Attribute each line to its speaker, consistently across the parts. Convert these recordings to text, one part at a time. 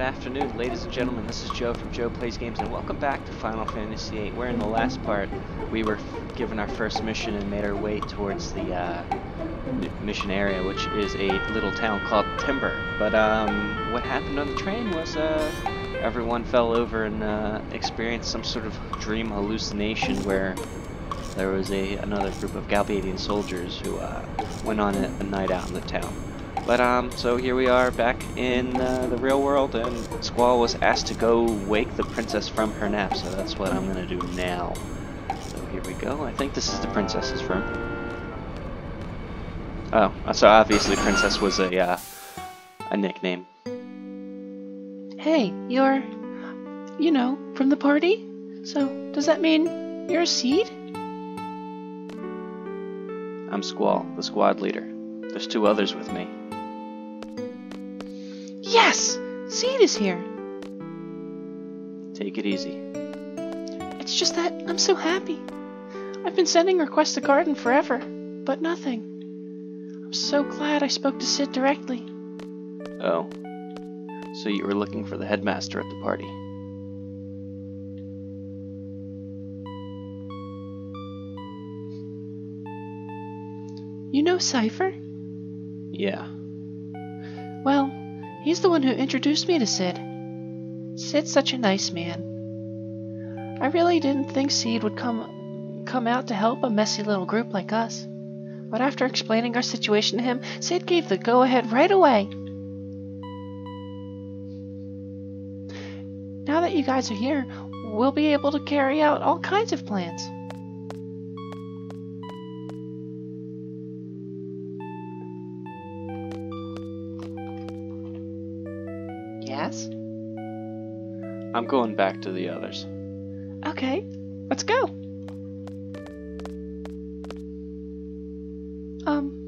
Speaker 1: afternoon, ladies and gentlemen. This is Joe from Joe Plays Games, and welcome back to Final Fantasy VIII. We're in the last part. We were given our first mission and made our way towards the mission area, which is a little town called Timber. But what happened on the train was everyone fell over and experienced some sort of dream hallucination where there was another group of Galbadian soldiers who went on a night out in the town. But, so here we are back in the real world, and Squall was asked to go wake the princess from her nap, so that's what I'm gonna do now. So here we go. I think this is the princess's room. Oh, so obviously princess was a nickname.
Speaker 2: Hey, you're, from the party? So, does that mean you're a seed?
Speaker 1: I'm Squall, the squad leader. There's two others with me.
Speaker 2: Yes! Seed is here!
Speaker 1: Take it easy.
Speaker 2: It's just that I'm so happy. I've been sending requests to Garden forever, but nothing. I'm so glad I spoke to Sid directly.
Speaker 1: Oh. So you were looking for the headmaster at the party.
Speaker 2: You know Cypher?
Speaker 1: Yeah.
Speaker 2: Well, he's the one who introduced me to Sid. Sid's such a nice man. I really didn't think Sid would come out to help a messy little group like us. But after explaining our situation to him, Sid gave the go-ahead right away. Now that you guys are here, we'll be able to carry out all kinds of plans. Yes?
Speaker 1: I'm going back to the others.
Speaker 2: Okay, let's go.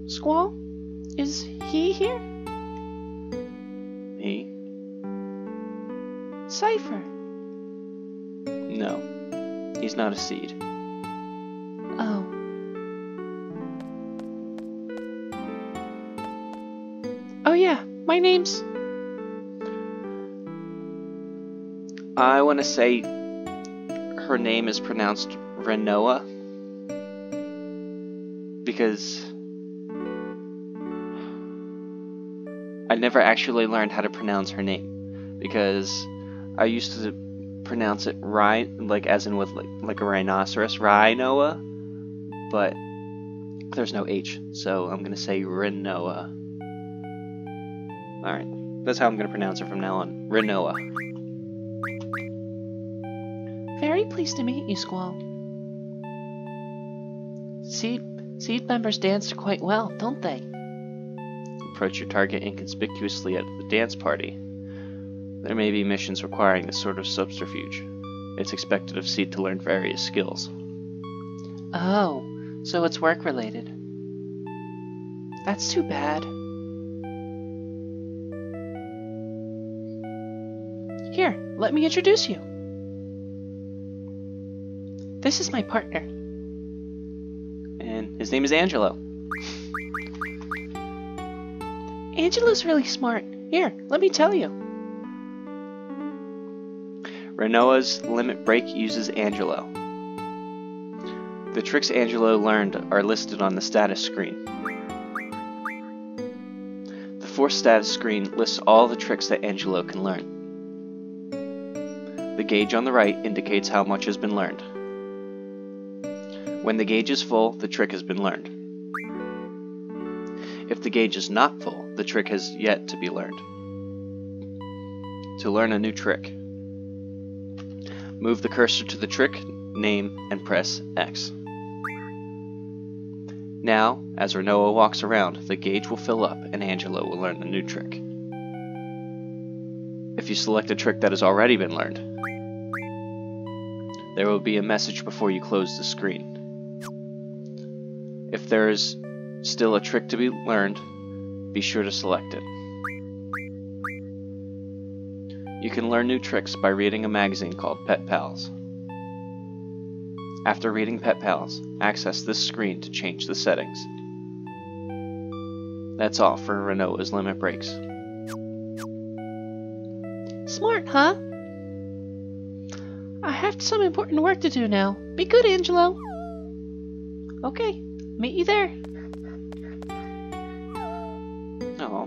Speaker 2: Squall? Is he here?
Speaker 1: He?
Speaker 2: Cypher.
Speaker 1: No. He's not a seed.
Speaker 2: Oh. Oh yeah, my name's...
Speaker 1: I want to say her name is pronounced Renoa, because I never actually learned how to pronounce her name, because I used to pronounce it like as in with like a rhinoceros, Rhinoa, but there's no H, so I'm gonna say Renoa. Alright, that's how I'm gonna pronounce her from now on, Renoa.
Speaker 2: Very pleased to meet you, Squall. Seed members dance quite well, don't they?
Speaker 1: Approach your target inconspicuously at the dance party. There may be missions requiring this sort of subterfuge. It's expected of Seed to learn various skills.
Speaker 2: Oh, so it's work-related. That's too bad. Here, let me introduce you. This is my partner.
Speaker 1: And his name is Angelo.
Speaker 2: Angelo's really smart. Here, let me tell you.
Speaker 1: Renoa's limit break uses Angelo. The tricks Angelo learned are listed on the status screen. The fourth status screen lists all the tricks that Angelo can learn. The gauge on the right indicates how much has been learned. When the gauge is full, the trick has been learned. If the gauge is not full, the trick has yet to be learned. To learn a new trick, move the cursor to the trick name and press X. Now, as Renoa walks around, the gauge will fill up and Angelo will learn the new trick. If you select a trick that has already been learned, there will be a message before you close the screen. If there is still a trick to be learned, be sure to select it. You can learn new tricks by reading a magazine called Pet Pals. After reading Pet Pals, access this screen to change the settings. That's all for Renoa's limit breaks.
Speaker 2: Smart, huh? I have some important work to do now. Be good, Angelo. Okay, meet you there.
Speaker 1: Oh.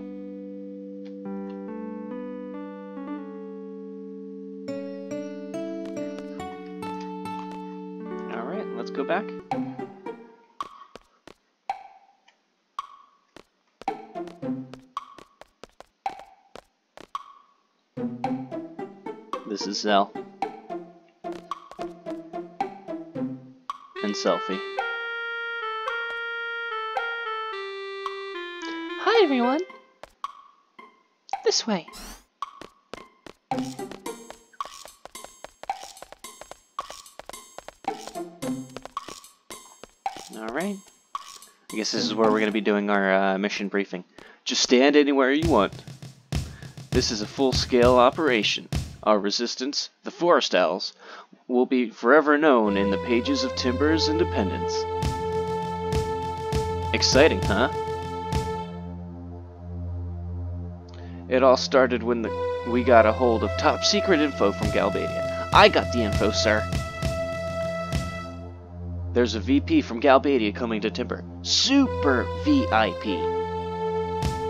Speaker 1: Alright, let's go back. This is Zell. And Selfie.
Speaker 2: Hi, everyone. This way.
Speaker 1: Alright. I guess this is where we're going to be doing our mission briefing. Just stand anywhere you want. This is a full-scale operation. Our resistance, the Forest Owls, will be forever known in the pages of Timber's independence. Exciting, huh? It all started when we got a hold of top-secret info from Galbadia. I got the info, sir. There's a VP from Galbadia coming to Timber. Super VIP.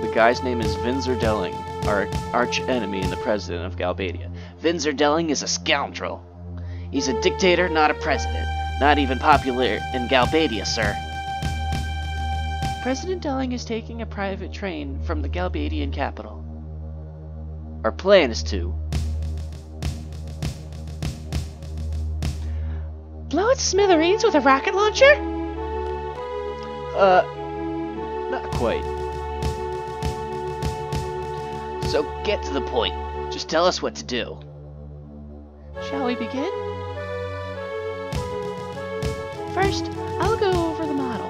Speaker 1: The guy's name is Vinzer Delling, our arch-enemy and the president of Galbadia. Vinzer Delling is a scoundrel. He's a dictator, not a president. Not even popular in Galbadia, sir.
Speaker 2: President Delling is taking a private train from the Galbadian capital.
Speaker 1: Our plan is to
Speaker 2: blow it to smithereens with a rocket launcher?
Speaker 1: Not quite. So get to the point. Just tell us what to do.
Speaker 2: Shall we begin? First, I'll go over the model.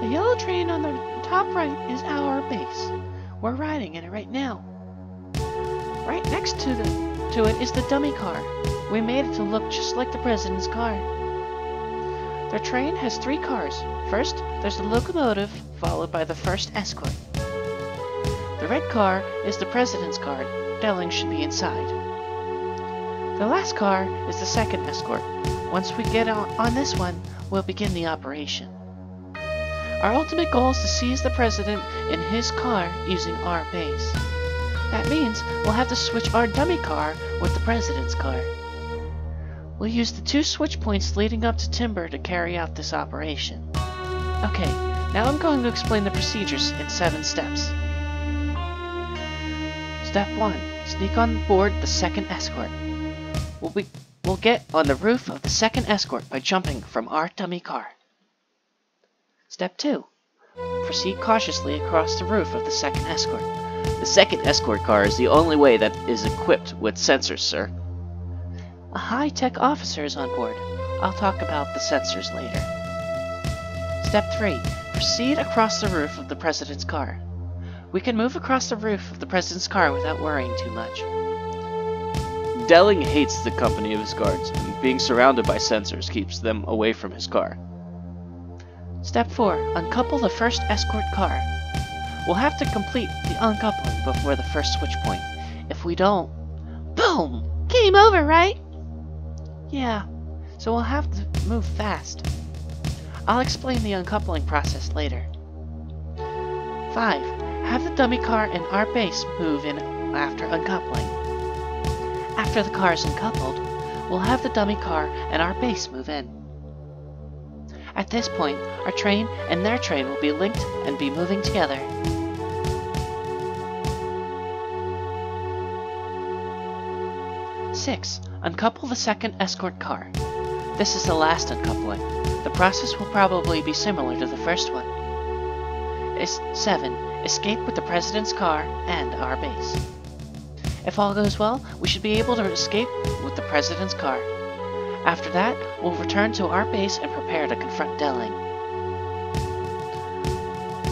Speaker 2: The yellow train on the top right is our base. We're riding in it right now. Right next to it is the dummy car. We made it to look just like the president's car. The train has 3 cars. First, there's the locomotive, followed by the first escort. The red car is the president's car. Delling should be inside. The last car is the second escort. Once we get on this one, we'll begin the operation. Our ultimate goal is to seize the president in his car using our base. That means we'll have to switch our dummy car with the president's car. We'll use the 2 switch points leading up to Timber to carry out this operation. Okay, now I'm going to explain the procedures in 7 steps. Step 1. Sneak on board the second escort. We'll get on the roof of the second escort by jumping from our dummy car. Step 2. Proceed cautiously across the roof of the second escort.
Speaker 1: The second escort car is the only way that is equipped with sensors, sir.
Speaker 2: A high-tech officer is on board. I'll talk about the sensors later. Step 3. Proceed across the roof of the president's car. We can move across the roof of the president's car without worrying too much.
Speaker 1: Delling hates the company of his guards, and being surrounded by sensors keeps them away from his car.
Speaker 2: Step 4. Uncouple the first escort car. We'll have to complete the uncoupling before the first switch point. If we don't, boom! Game over, right? Yeah, so we'll have to move fast. I'll explain the uncoupling process later. 5. Have the dummy car and our base move in after uncoupling. After the car is uncoupled, we'll have the dummy car and our base move in. At this point, our train and their train will be linked and be moving together. Six. Uncouple the second escort car. This is the last uncoupling. The process will probably be similar to the first one. 7. Escape with the president's car and our base. If all goes well, we should be able to escape with the president's car. After that, we'll return to our base and prepare to confront Delling.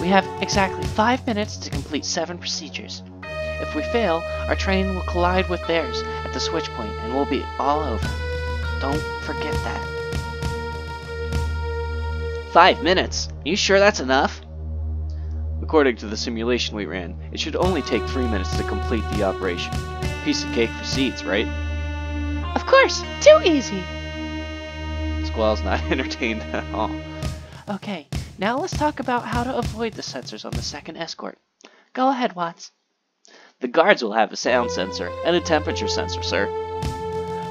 Speaker 2: We have exactly 5 minutes to complete 7 procedures. If we fail, our train will collide with theirs at the switch point and we'll be all over. Don't forget that.
Speaker 1: 5 minutes? You sure that's enough? According to the simulation we ran, it should only take 3 minutes to complete the operation. piece of cake for Seeds, right?
Speaker 2: Of course, too easy.
Speaker 1: Squall's not entertained at all.
Speaker 2: Okay, now let's talk about how to avoid the sensors on the second escort. Go ahead, Watts.
Speaker 1: The guards will have a sound sensor and a temperature sensor, sir.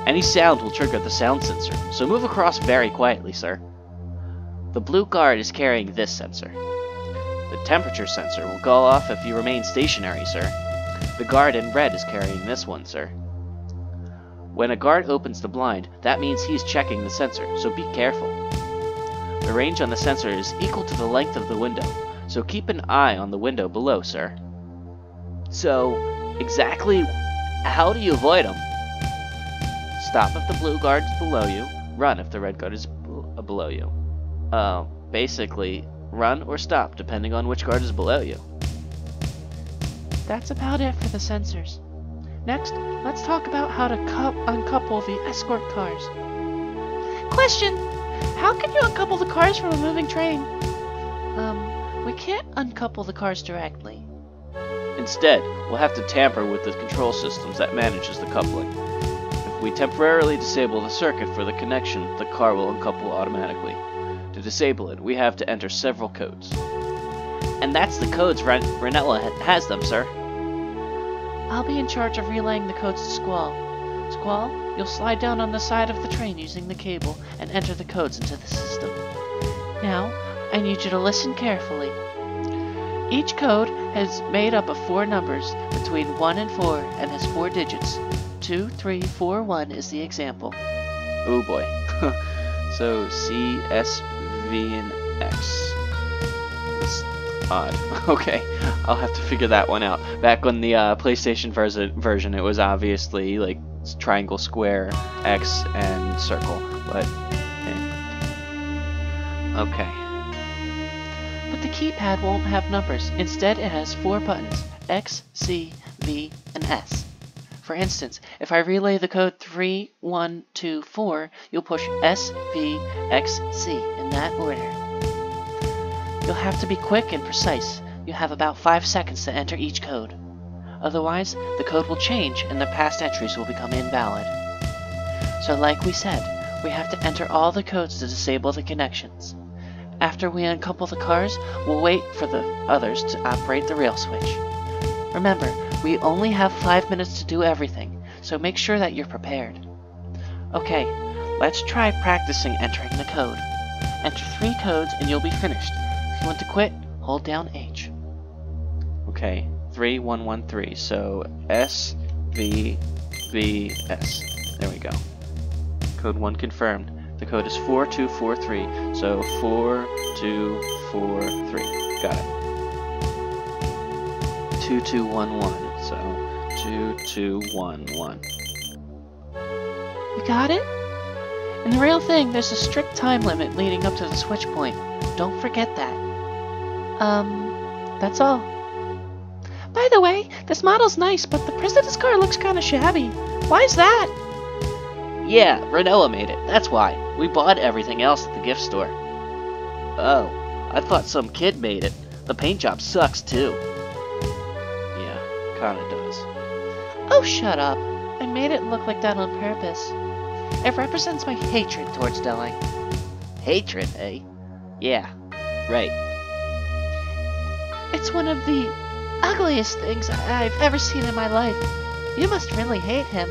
Speaker 1: Any sound will trigger the sound sensor, so move across very quietly, sir. The blue guard is carrying this sensor. The temperature sensor will go off if you remain stationary, sir. The guard in red is carrying this one, sir. When a guard opens the blind, that means he's checking the sensor, so be careful. The range on the sensor is equal to the length of the window, so keep an eye on the window below, sir. So, exactly how do you avoid them? Stop if the blue guard is below you, run if the red guard is below you. Basically, run or stop depending on which guard is below you.
Speaker 2: That's about it for the sensors. Next, let's talk about how to uncouple the escort cars. Question! How can you uncouple the cars from a moving train? We can't uncouple the cars directly.
Speaker 1: Instead, we'll have to tamper with the control systems that manages the coupling. If we temporarily disable the circuit for the connection, the car will uncouple automatically. To disable it, we have to enter several codes. And that's the codes Ranella has them, sir.
Speaker 2: I'll be in charge of relaying the codes to Squall. Squall, you'll slide down on the side of the train using the cable and enter the codes into the system. Now, I need you to listen carefully. Each code is made up of 4 numbers between 1 and 4 and has 4 digits. 2, 3, 4, 1 is the example.
Speaker 1: Oh boy. So C, S, V, and X. It's odd. Okay, I'll have to figure that one out. Back on the PlayStation version, it was obviously like triangle, square, X, and circle. But okay.
Speaker 2: But the keypad won't have numbers. Instead, it has 4 buttons: X, C, V, and S. For instance, if I relay the code 3124, you'll push S, V, X, C in that order. You'll have to be quick and precise. You have about 5 seconds to enter each code. Otherwise, the code will change and the past entries will become invalid. So like we said, we have to enter all the codes to disable the connections. After we uncouple the cars, we'll wait for the others to operate the rail switch. Remember, we only have 5 minutes to do everything, so make sure that you're prepared. Okay, let's try practicing entering the code. Enter 3 codes and you'll be finished. If you want to quit, hold down H.
Speaker 1: Okay, 3113. So S, V, V, S. There we go. Code 1 confirmed. The code is 4243. So 4243. Got it. 2211. So 2211.
Speaker 2: You got it? In the real thing, there's a strict time limit leading up to the switch point. Don't forget that. That's all. By the way, this model's nice, but the president's car looks kinda shabby. Why's that?
Speaker 1: Yeah, Ranella made it. That's why. We bought everything else at the gift store. Oh, I thought some kid made it. The paint job sucks too. Yeah, kinda does.
Speaker 2: Oh, shut up. I made it look like that on purpose. It represents my hatred towards Delay.
Speaker 1: Hatred, eh? Yeah, right.
Speaker 2: It's one of the ugliest things I've ever seen in my life. You must really hate him.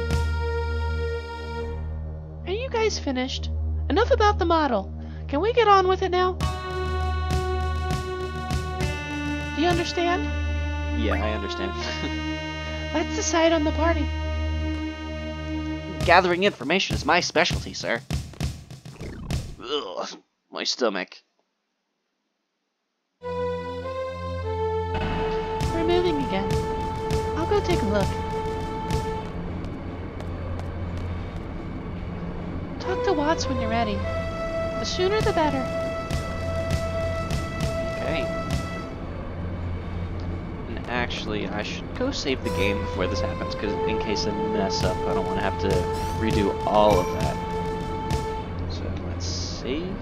Speaker 2: Are you guys finished? Enough about the model. Can we get on with it now? Do you understand?
Speaker 1: Yeah, I understand.
Speaker 2: Let's decide on the party.
Speaker 1: Gathering information is my specialty, sir. Ugh, my stomach.
Speaker 2: We're moving again. I'll go take a look. Talk to Watts when you're ready. The sooner the better.
Speaker 1: Okay. And actually, I should go save the game before this happens, because in case I mess up, I don't want to have to redo all of that. So let's save.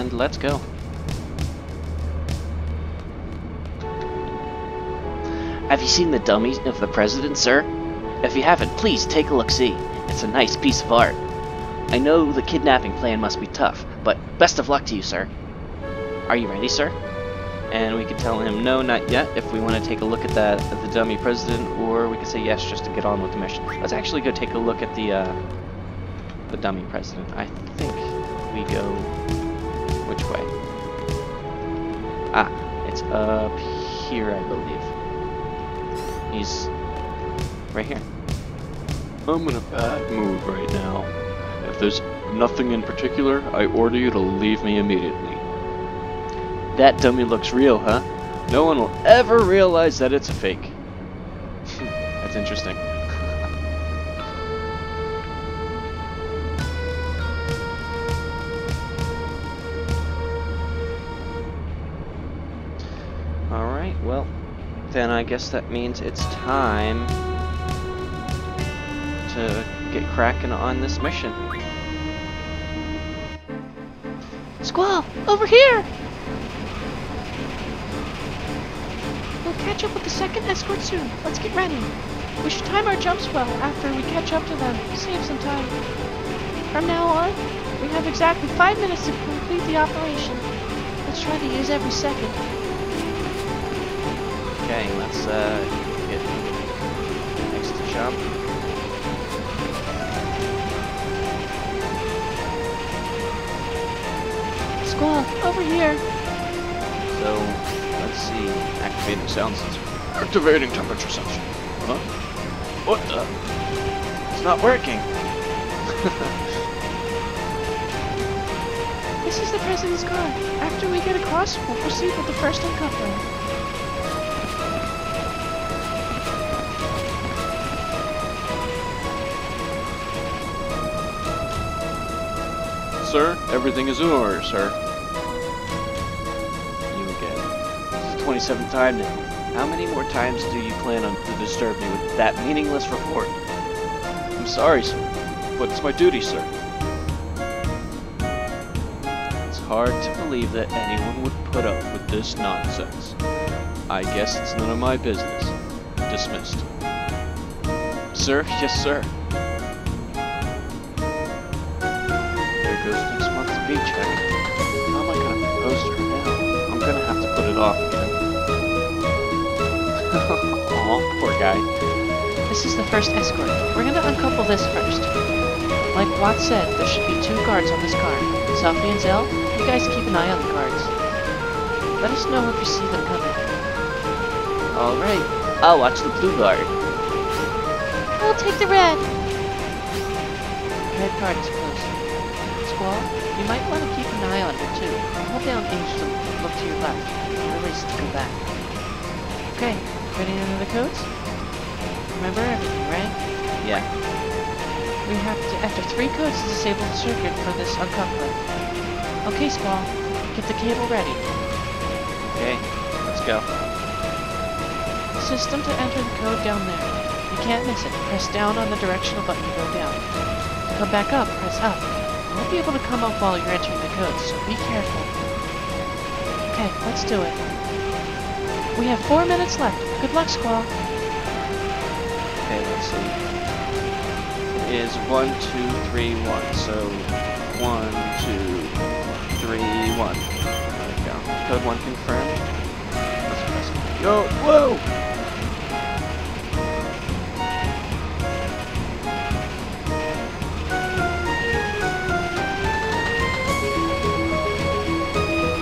Speaker 1: and let's go. Have you seen the dummy of the president, sir? If you haven't, please take a look-see. It's a nice piece of art. I know the kidnapping plan must be tough, but best of luck to you, sir. Are you ready, sir? And we could tell him no, not yet, if we want to take a look at that, at the dummy president, or we could say yes just to get on with the mission. Let's actually go take a look at the dummy president. I think we go which way? Ah, it's up here, I believe. He's right here.
Speaker 3: I'm in a bad mood right now. If there's nothing in particular, I order you to leave me immediately.
Speaker 1: That dummy looks real, huh? No one will ever realize that it's a fake. That's interesting. Alright, well, then I guess that means it's time to get cracking on this mission.
Speaker 2: Squall, over here! We'll catch up with the second escort soon. Let's get ready. We should time our jumps well after we catch up to them. Save some time. From now on, we have exactly 5 minutes to complete the operation. Let's try to use every second.
Speaker 1: Okay, let's get next to jump.
Speaker 2: Squall, over here.
Speaker 1: So, let's see. Activating sound sensor.
Speaker 3: Activating temperature sensor. Huh?
Speaker 1: What the? It's not working.
Speaker 2: This is the president's car. After we get across, we'll proceed with the first uncoupling.
Speaker 3: Sir, everything is in order, sir.
Speaker 1: You again. This is the 27th time now. How many more times do you plan on to disturb me with that meaningless report?
Speaker 3: I'm sorry, sir, but it's my duty, sir.
Speaker 1: It's hard to believe that anyone would put up with this nonsense.
Speaker 3: I guess it's none of my business. Dismissed.
Speaker 1: Sir, yes sir. There goes next month's paycheck. How am I gonna propose to her now? I'm gonna have to put it off again. Aw, poor guy.
Speaker 2: This is the first escort. We're gonna uncouple this first. Like Watt said, there should be 2 guards on this car. Selfie and Zell, you guys keep an eye on the guards. Let us know if you see them coming.
Speaker 1: Alright, I'll watch the blue guard.
Speaker 2: I'll take the red. Red guard is close. Squall, you might want to keep an eye on her too. Hold down H to look to your left. Release to go back. Okay, ready to enter the codes? Remember everything, right?
Speaker 1: Yeah.
Speaker 2: We have to enter 3 codes to disable the circuit for this uncoupling. Okay, Squall, get the cable ready.
Speaker 1: Okay, let's go.
Speaker 2: System to enter the code down there. You can't miss it. Press down on the directional button to go down. To come back up, press up. You won't be able to come up while you're entering the codes, so be careful. Okay, let's do it. We have 4 minutes left. Good luck, Squall.
Speaker 1: Okay, let's see. It is 1, 2, 3, 1. So 1, 2, 3, 1. There we go. Code 1 confirmed. Let's press go. Whoa!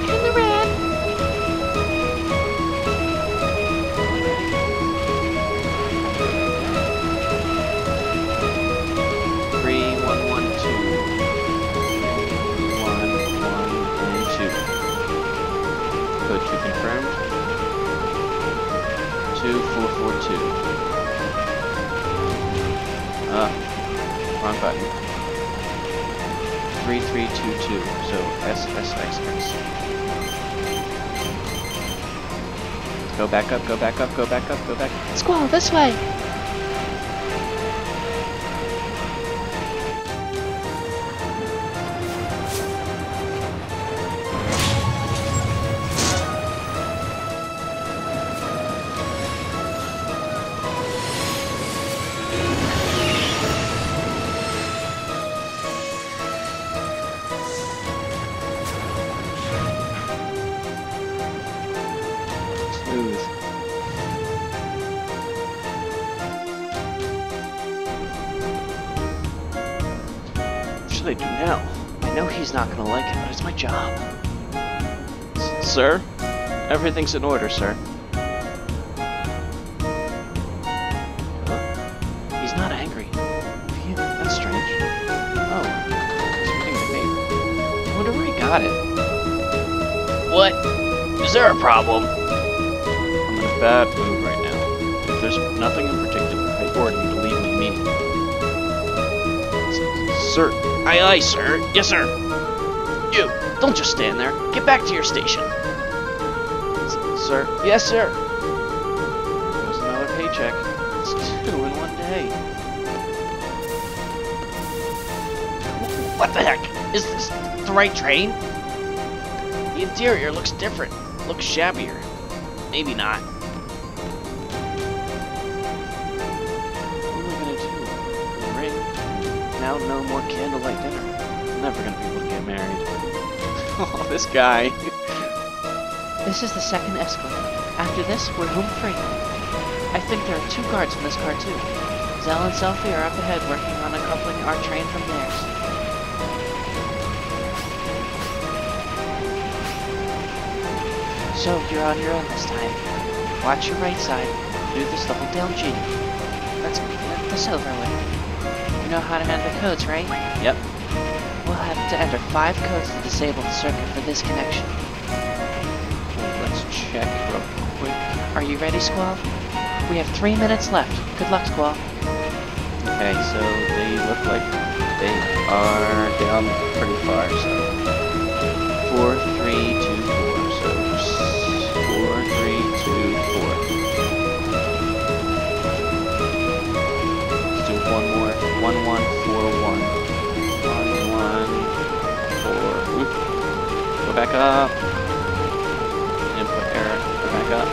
Speaker 2: In the red.
Speaker 1: 3, 1, 1, 2. 1, 1, and 2. Code 2 confirmed. 2, 4, 4, 2. Wrong button. 3, 3, 2, 2. So S, S, X, X. Go back up, go back up, go back up, go back up.
Speaker 2: Squall, this way.
Speaker 3: should I do now?
Speaker 1: I know he's not gonna like it, but it's my job.
Speaker 3: Sir?
Speaker 1: Everything's in order, sir. He's not angry. Phew, that's strange. Oh, he's reading the paper. I wonder where he got it. What? Is there a problem?
Speaker 3: I'm in a bad mood right now. If there's nothing in particular, I order you to leave me immediately.
Speaker 1: Sir. Aye, aye, sir. Yes, sir. You, don't just stand there. Get back to your station. Sir. Yes, sir. There's another paycheck. It's 2 in one day. What the heck? Is this the right train? The interior looks different. Looks shabbier. Maybe not. What am I gonna do? Ring? Now no more candlelight dinner. I'm never gonna be able to get married. Oh, this guy.
Speaker 2: This is the second escalator. After this, we're home free. I think there are 2 guards in this car too. Zell and Selfie are up ahead working on uncoupling our train from theirs. So, you're on your own this time. Watch your right side. Do this double down G. Let's get this over with. You know how to enter the codes, right?
Speaker 1: Yep.
Speaker 2: We'll have to enter 5 codes to disable the circuit for this connection.
Speaker 1: Let's check real quick.
Speaker 2: Are you ready, Squall? We have 3 minutes left. Good luck, Squall.
Speaker 1: Okay, so they look like they are down pretty far, so 4, 3, 2, 4, so 4, 3, 2, 4. Let's do 1 more. 1, 1, 4, 1. 1, 1, 4. Oop. Go back up. Input error. Go back up.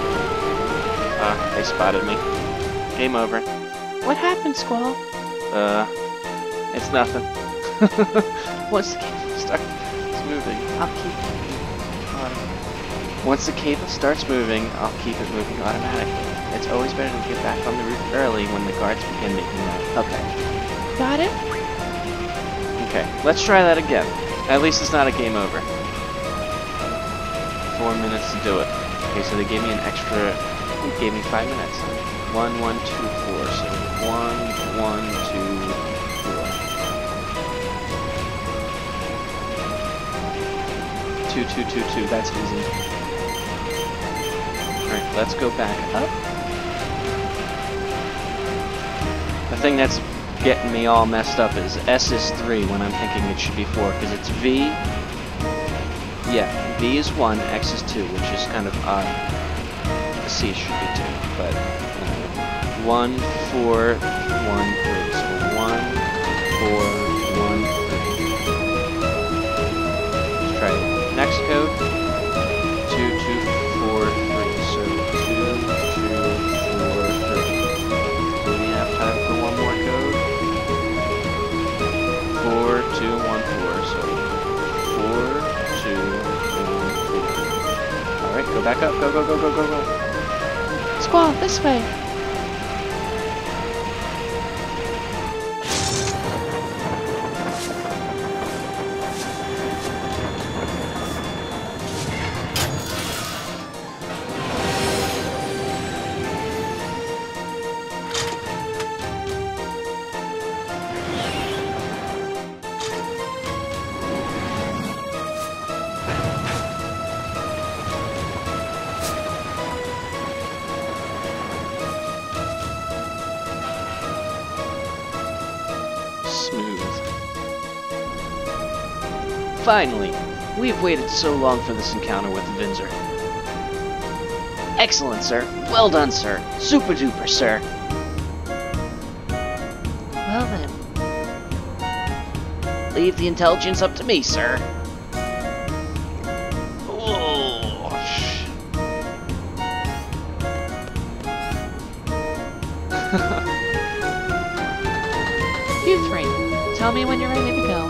Speaker 1: Ah, they spotted me. Game over.
Speaker 2: What happened, Squall?
Speaker 1: It's nothing. Once the cable starts moving,
Speaker 2: I'll keep it.
Speaker 1: once the cable starts moving, I'll keep it moving automatically. It's always better to get back on the route early when the guards begin making noise. Okay.
Speaker 2: Got it?
Speaker 1: Okay, let's try that again. At least it's not a game over. 4 minutes to do it. Okay, so they gave me an extra. They gave me 5 minutes. 1, 1, 2, 4. So 1, 1, 2, 4. 2, 2, 2, 2. That's easy. Alright, let's go back up. The thing that's getting me all messed up is S is 3 when I'm thinking it should be 4, because it's V. Yeah, V is 1, X is 2, which is kind of odd. The C should be 2, but 1, 4, 1, 3. So 1, 4, 1, 3. Let's try it. Next code. 2, 2, 4, 3. So 2, 2, 4, 3. Do we have time for one more code? 4, 2, 1, 4. So 4, 2, 1, 4. Alright, go back up. Go, go, go, go, go, go.
Speaker 2: Squall, this way.
Speaker 1: Finally! We've waited so long for this encounter with Vinzer. Excellent, sir. Well done, sir. Super duper, sir.
Speaker 2: Well then.
Speaker 1: Leave the intelligence up to me, sir. Oh,
Speaker 2: You 3, tell me when you're ready to go.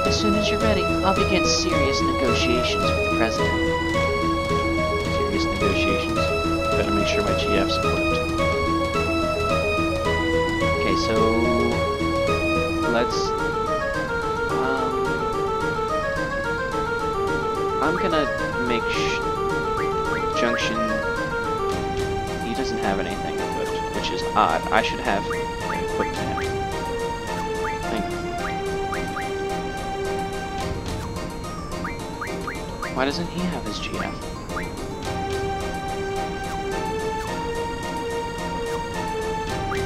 Speaker 2: As soon as you're ready, I'll begin
Speaker 1: serious negotiations with the president. Serious negotiations. Better make sure my GF's equipped. Okay, so let's I'm gonna make junction. He doesn't have anything equipped, which is odd. I should have equipped that. Why doesn't he have his GF?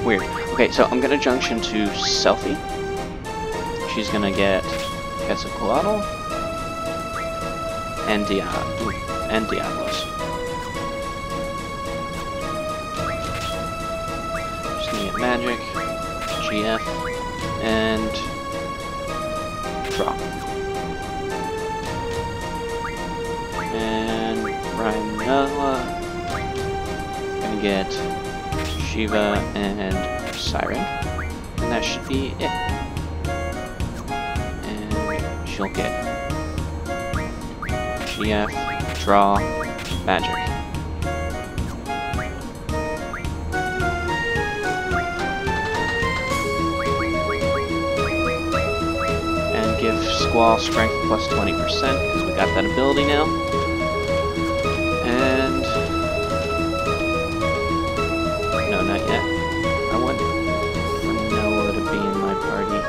Speaker 1: Weird. Okay, so I'm gonna junction to Selfie. She's gonna get Quetzalcoatl and Diablos. Just gonna get Magic, GF, and Draw. And Rhinoa. Gonna get Shiva and Siren. And that should be it. And she'll get GF, Draw, Magic. And give Squall Strength plus 20%, because we got that ability now. And no, not yet. I want Noah to be in my party.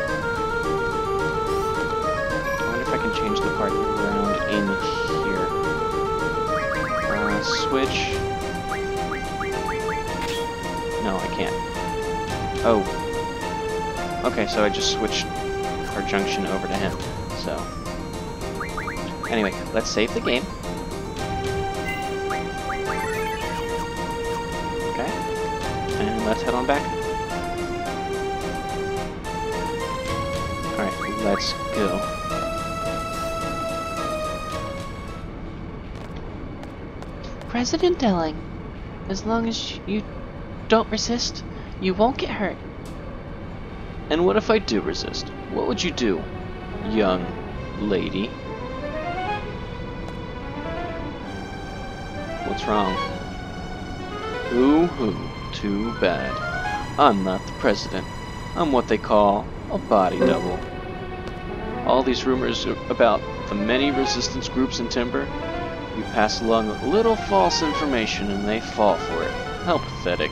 Speaker 1: I wonder if I can change the party around in here. Switch. No, I can't. Oh. Okay, so I just switched our junction over to him. So. Anyway, let's save the game. Okay. And let's head on back. Alright, let's go.
Speaker 2: President Delling, as long as you don't resist, you won't get hurt.
Speaker 3: And what if I do resist? What would you do, young lady?
Speaker 1: What's wrong?
Speaker 3: Ooh-hoo, too bad. I'm not the president. I'm what they call a body double. All these rumors about the many resistance groups in Timber, you pass along a little false information and they fall for it. How pathetic.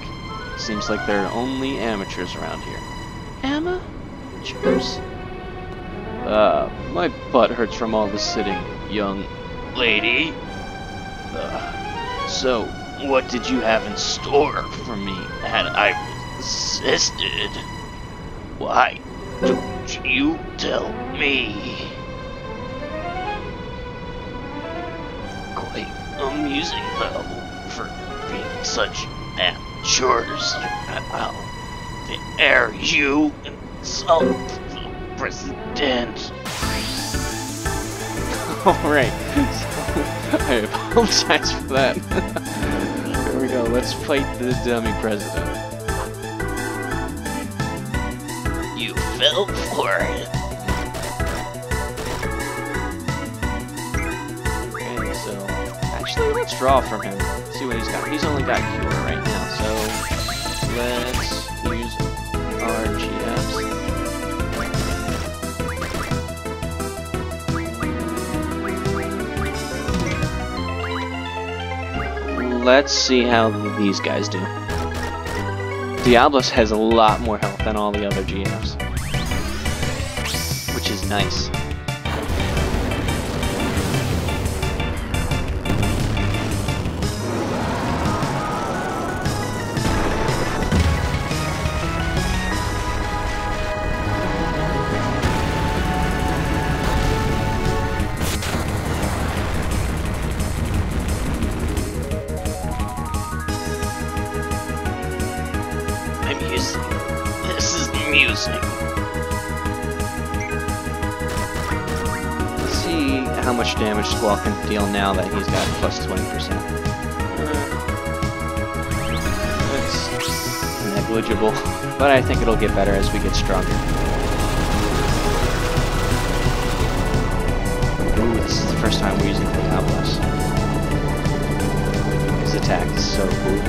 Speaker 3: Seems like there are only amateurs around here.
Speaker 2: Amateurs?
Speaker 3: My butt hurts from all this sitting, young lady. So, what did you have in store for me had I resisted? Why don't you tell me? Quite amusing, though, for being such amateurs. How dare you insult the president?
Speaker 1: Alright, so I apologize for that. Here we go, let's fight the dummy president.
Speaker 3: You fell for it.
Speaker 1: Okay, so actually let's draw from him. See what he's got. He's only got Cure right now, so let's use our GFs. Let's see how these guys do. Diablos has a lot more health than all the other GFs, which is nice.
Speaker 3: This is music.
Speaker 1: Let's see how much damage Squall can deal now that he's got plus 20%. It's negligible, but I think it'll get better as we get stronger. Ooh, this is the first time we're using Diablos. His attack is so cool.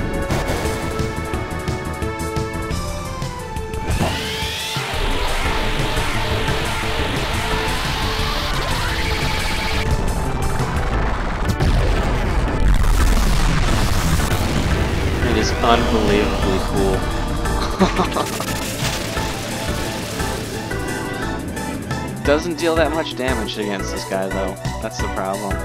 Speaker 3: unbelievably cool. Doesn't deal that much damage against this guy though. That's the problem.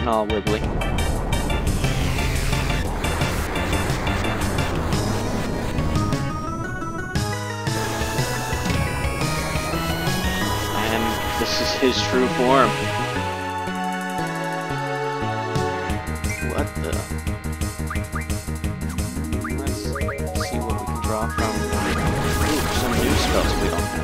Speaker 3: All wibbly. And this is his true form. What the? Let's see what we can draw from. Ooh, some new spells we don't have.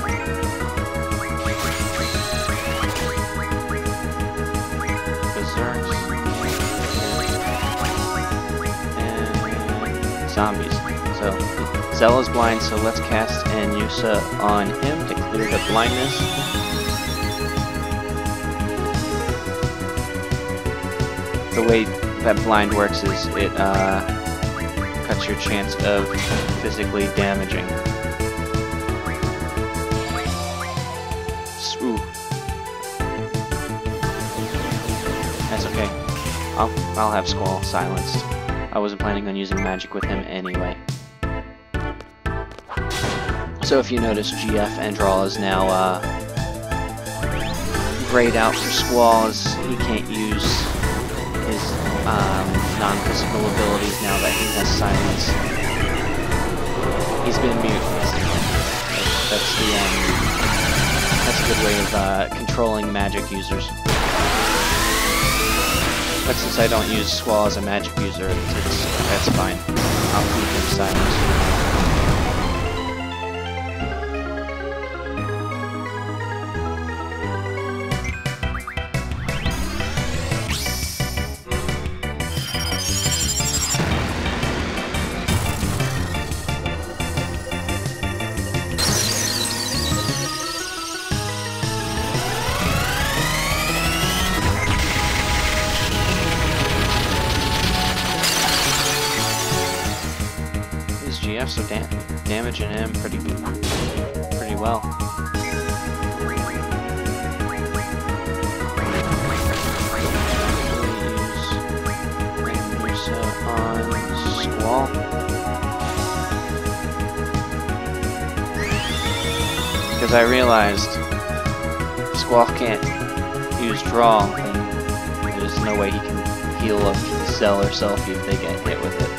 Speaker 3: Zombies. So Zella's blind, so let's cast Anusa on him to clear the blindness. The way that blind works is it cuts your chance of physically damaging. Ooh. That's okay. I'll have Squall silenced. I wasn't planning on using magic with him anyway. So if you notice, GF and Draw is now grayed out for Squall, as he can't use his non-physical abilities now that he has silence. He's been mute. That's a good way of controlling magic users. But since I don't use Squall as a magic user, that's fine. I'll keep him silent. So damaging him pretty well. Use on Squall. Because I realized Squall can't use Draw, and there's no way he can heal up Cell or Selfie if they get hit with it.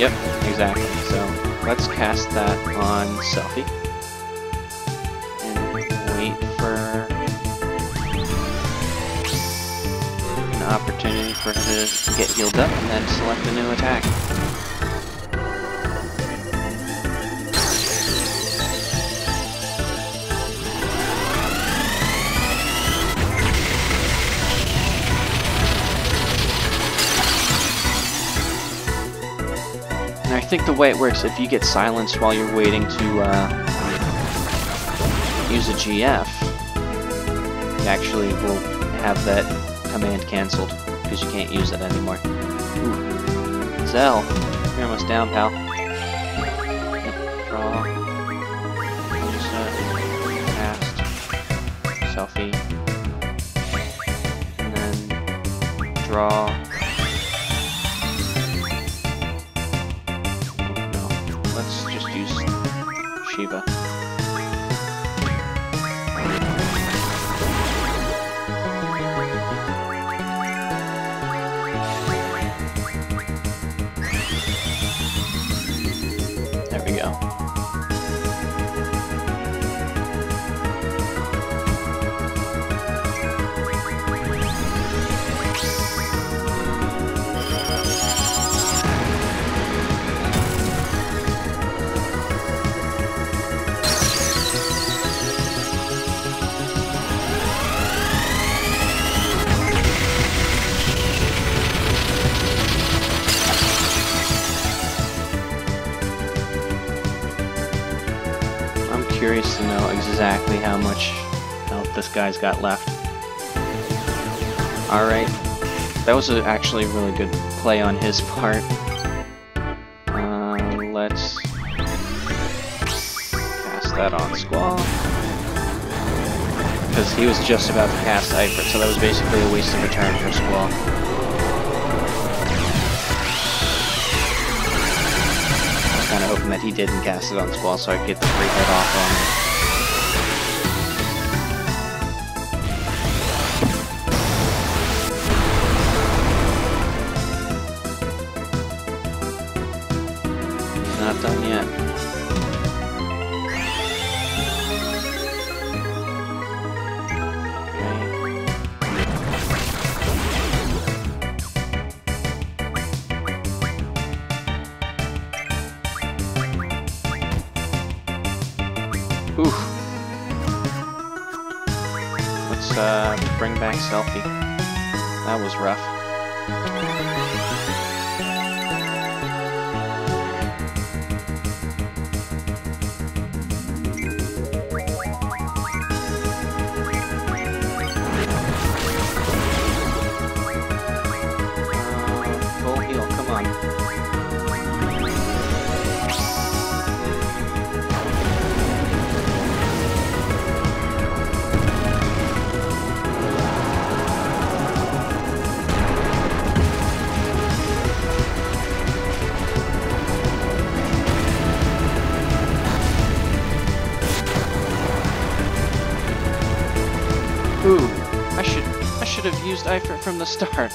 Speaker 3: Yep, exactly. So let's cast that on Selfie and wait for an opportunity for her to get healed up and then select a new attack. And I think the way it works, if you get silenced while you're waiting to use a GF, you actually will have that command cancelled, because you can't use it anymore. Ooh. Zell, you're almost down, pal. Draw. Cast. Selfie. And then draw. Shiva. There we go.
Speaker 1: curious to know exactly how much health this guy's got left. Alright. That was actually a really good play on his part. Let's cast that on Squall. Because he was just about to cast Ifrit, so that was basically a waste of a turn for Squall. I was kind of hoping that he didn't cast it on Squall so I could get the free hit off on him. Not done yet. Okay. Oof. Let's bring back Selfie. That was rough. Ooh, I should have used Ifrit from the start.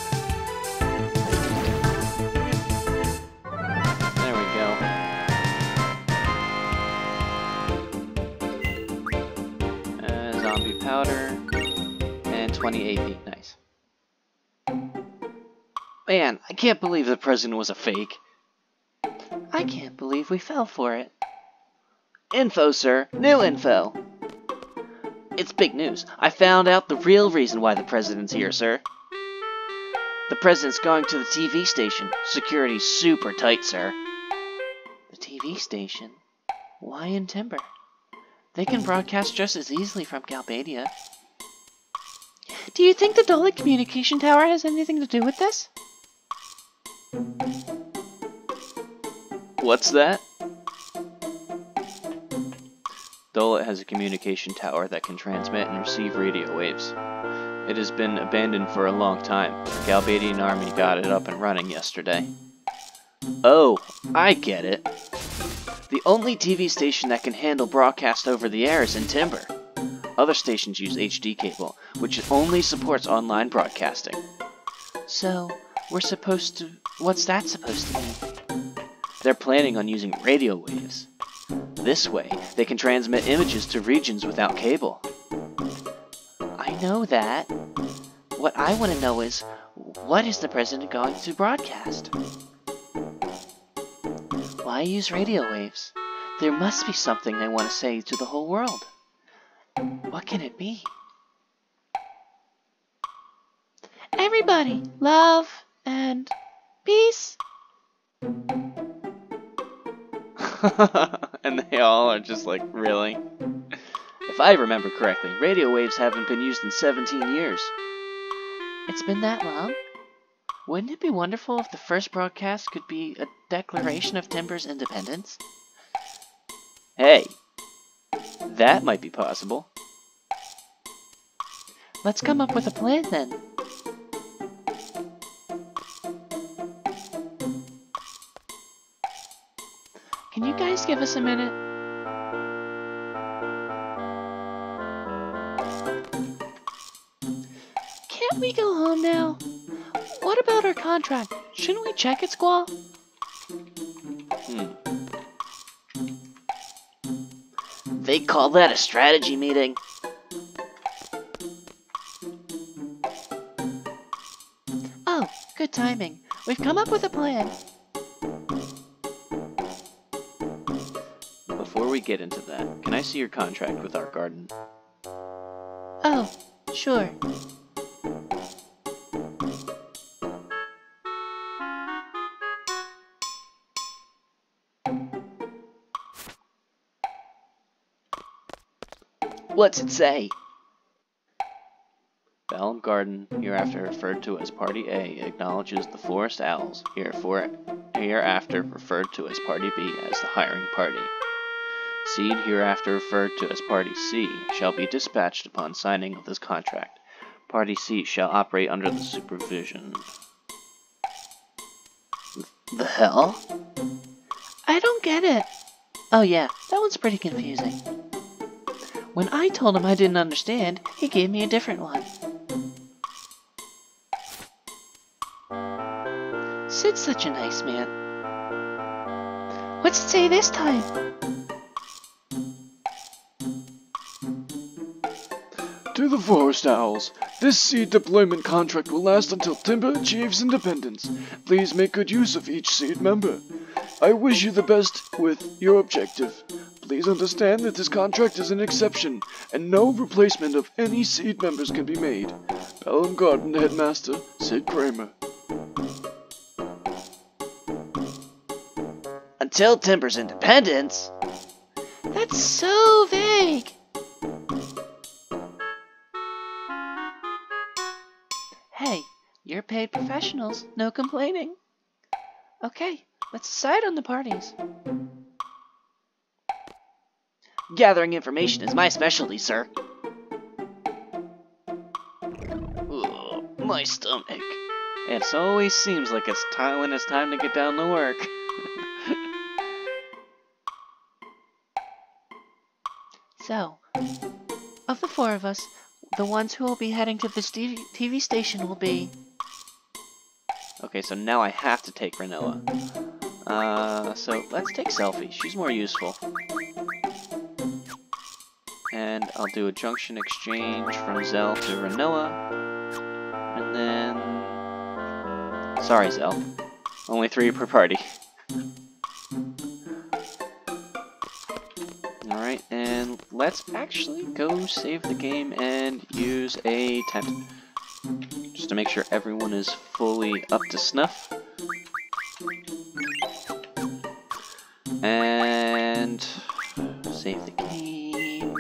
Speaker 1: There we go. Zombie powder and 20 AP. Nice. Man, I can't believe the president was a fake.
Speaker 2: I can't believe we fell for it.
Speaker 1: Info, sir. New info. It's big news. I found out the real reason why the president's here, sir. The president's going to the TV station. Security's super tight, sir.
Speaker 2: The TV station? Why in Timber? They can broadcast just as easily from Galbadia. Do you think the Dalek communication tower has anything to do with this?
Speaker 1: What's that? Dolet has a communication tower that can transmit and receive radio waves. It has been abandoned for a long time. The Galbadian army got it up and running yesterday. Oh, I get it. The only TV station that can handle broadcast over the air is in Timber. Other stations use HD cable, which only supports online broadcasting.
Speaker 2: So, we're supposed to... What's that supposed to mean?
Speaker 1: They're planning on using radio waves. This way, they can transmit images to regions without cable.
Speaker 2: I know that. What I want to know is, what is the president going to broadcast? Why use radio waves? There must be something they want to say to the whole world. What can it be? Everybody, love and peace.
Speaker 1: And they all are just like, really? If I remember correctly, radio waves haven't been used in 17 years.
Speaker 2: It's been that long? Wouldn't it be wonderful if the first broadcast could be a declaration of Timber's independence?
Speaker 1: Hey, that might be possible.
Speaker 2: Let's come up with a plan then. Can you guys give us a minute? Can't we go home now? What about our contract? Shouldn't we check it, Squall?
Speaker 1: They call that a strategy meeting.
Speaker 2: Oh, good timing. We've come up with a plan.
Speaker 1: Before we get into that, can I see your contract with our garden?
Speaker 2: Oh, sure.
Speaker 1: What's it say?
Speaker 3: Vellum Garden, hereafter referred to as Party A, acknowledges the Forest Owls, hereafter referred to as Party B, as the hiring party. Seed, hereafter referred to as Party C, shall be dispatched upon signing of this contract. Party C shall operate under the supervision. The hell?
Speaker 2: I don't get it. Oh yeah, that one's pretty confusing. When I told him I didn't understand, he gave me a different one. Sid's such a nice man. What's it say this time?
Speaker 3: To the Forest Owls, this seed deployment contract will last until Timber achieves independence. Please make good use of each seed member. I wish you the best with your objective. Please understand that this contract is an exception, and no replacement of any seed members can be made. Vellum Garden Headmaster, Sid Kramer.
Speaker 1: Until Timber's independence?
Speaker 2: That's so vague. Hey, you're paid professionals, no complaining. Okay, let's decide on the parties.
Speaker 1: Gathering information is my specialty, sir. Ugh, my stomach.
Speaker 3: It always seems like it's time when it's time to get down to work.
Speaker 2: So, of the four of us, the ones who will be heading to this TV station will be...
Speaker 3: Okay, so now I have to take Renoa. So let's take Selfie. She's more useful. And I'll do a junction exchange from Zell to Renoa. And then... Sorry, Zell. Only 3 per party. Alright, and let's actually go save the game and use a tent. Just to make sure everyone is fully up to snuff. And save the game.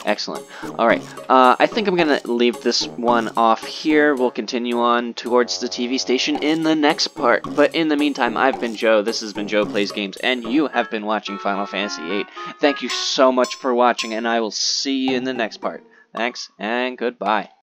Speaker 3: Excellent. Alright, I think I'm going to leave this one off here. We'll continue on towards the TV station in the next part. But in the meantime, I've been Joe, this has been Joe Plays Games, and you have been watching Final Fantasy VIII. Thank you so much for watching, and I will see you in the next part. Thanks, and goodbye.